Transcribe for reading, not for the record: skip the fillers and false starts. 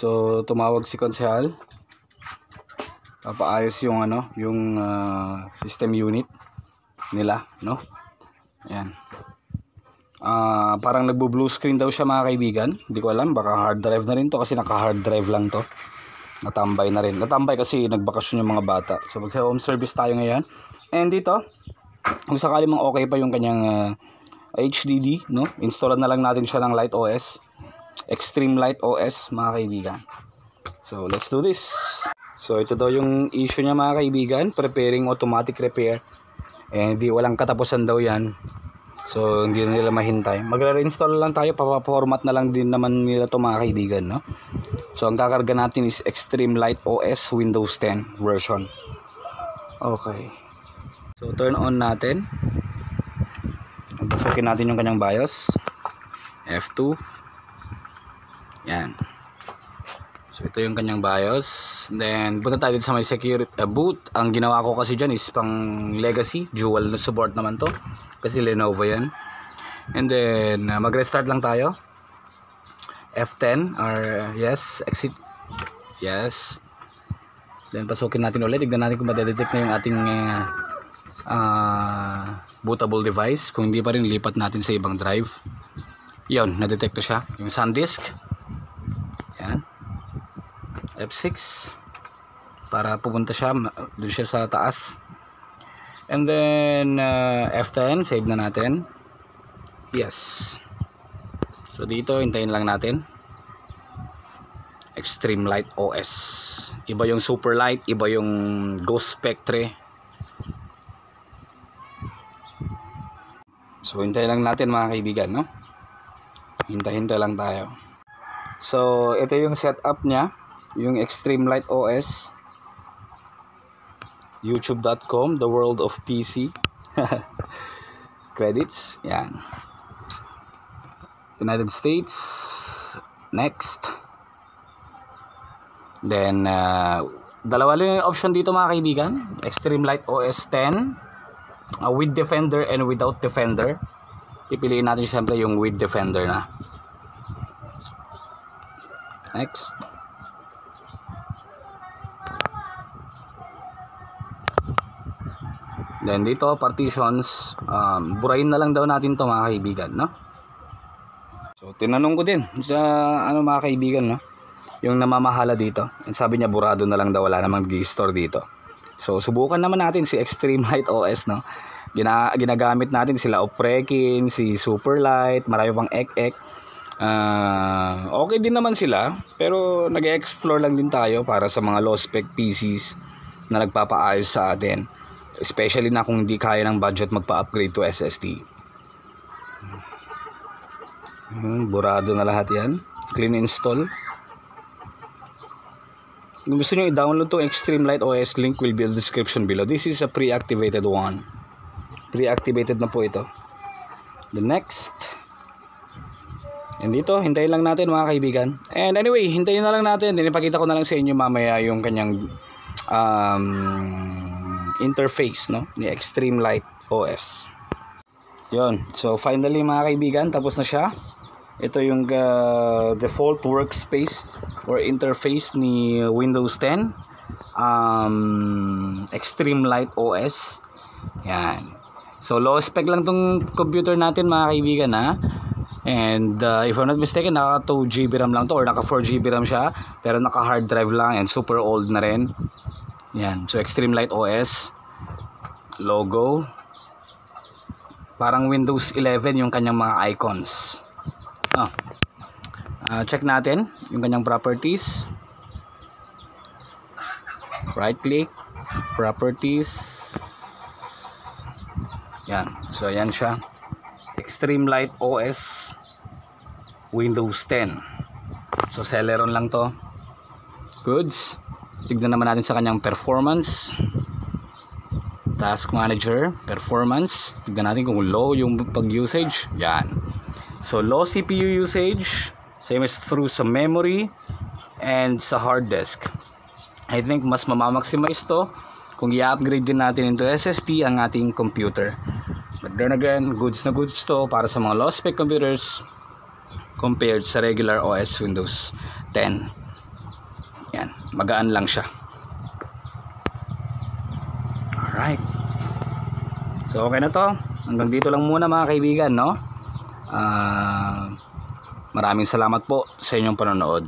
So tumawag si Konsehal. Papaayos yung system unit nila, no? Ayan. Parang nagbo-blue screen daw siya mga kaibigan. Hindi ko alam, baka hard drive na rin to kasi naka hard drive lang to. Natambay na rin. Natambay kasi nagbakasyon yung mga bata. So magsa home service tayo ngayon. And dito, kung sakali mang okay pa yung kanyang HDD, no? Installan na lang natin siya ng Light OS, Extreme Light OS mga kaibigan. So let's do this. So ito daw yung issue niya mga kaibigan, preparing automatic repair. And walang katapusan daw yan. So hindi na nila mahintay. Magre-reinstall lang tayo, papaformat na lang din naman nila to mga kaibigan, no? So ang kakarga natin is Extreme Light OS Windows 10 version. Okay. So turn on natin. Pasukin natin yung kanyang BIOS. F2. Yan. So ito yung kanyang BIOS. Then punta tayo dito sa may security boot. Ang ginawa ko kasi dyan is pang legacy. Dual support naman to. Kasi Lenovo yan. And then mag-restart lang tayo. F10 or yes. Exit. Yes. Then pasukin natin ulit. Tignan natin kung madedetect na yung ating bootable device. Kung hindi pa rin, lipat natin sa ibang drive. Yun, na-detect to siya. Yung SanDisk. Yan. F6 para pupunta siya doon siya sa taas. And then F10, save na natin. Yes. So dito hintayin lang natin. Extreme Light OS. Iba yung Super Light, iba yung Ghost Spectre. So hintayin lang natin mga kaibigan, no? Hintay-hintay lang tayo. So ito yung setup niya. Yung Extreme Light OS, youtube.com, the world of PC. Credits, yan. United States, next. Then dalawa lang yung option dito mga kaibigan. Extreme Light OS 10 with Defender and without Defender. Pipiliin natin siyempre yung with Defender na. Next. Then dito partitions, burahin na lang daw natin to mga kaibigan, no? So tinanong ko din sa mga kaibigan, no, yung namamahala dito, and sabi niya burado na lang daw, wala namang mag-store dito. So subukan naman natin si Extreme Light OS, no? Ginagamit natin sila Oprekin, si Super Light, marami pang ek-ek. Okay din naman sila, pero nag-explore lang din tayo para sa mga low spec PCs na nagpapaayos sa atin. Especially na kung hindi kaya ng budget magpa-upgrade to SSD. Burado na lahat yan. Clean install. Kung gusto nyo i-download to Extreme Light OS, link will be in the description below. This is a pre-activated one. Pre-activated na po ito. The next. And dito, hintayin lang natin mga kaibigan. And anyway, hintayin na lang natin. Ipakita ko na lang sa inyo mamaya yung kanyang interface, no, ni Extreme Light OS. Yun. So finally mga kaibigan, tapos na siya. Ito yung default workspace or interface ni Windows 10 Extreme Light OS. Yan. So low spec lang tong computer natin mga kaibigan, ha. And if I'm not mistaken, naka 2 GB RAM lang to or naka 4 GB RAM siya, pero naka hard drive lang and super old na rin. Yan. So Extreme Light OS logo, parang Windows 11 yung kanyang mga icons. Check natin yung kanyang properties. Right click, properties. Yan. So yan siya, Extreme Light OS Windows 10. So Celeron lang to. Goods. Tignan naman natin sa kanyang performance. Task Manager, performance. Tignan natin kung low yung pag-usage. Yan. So low CPU usage, same as through sa memory and sa hard disk. I think mas mamamaximize to kung i-upgrade din natin into SSD ang ating computer. But then again, goods na goods to para sa mga low spec computers compared sa regular OS Windows 10. magaan lang siya. Alright. So okay na to. Hanggang dito lang muna mga kaibigan, no? Maraming salamat po sa inyong panonood.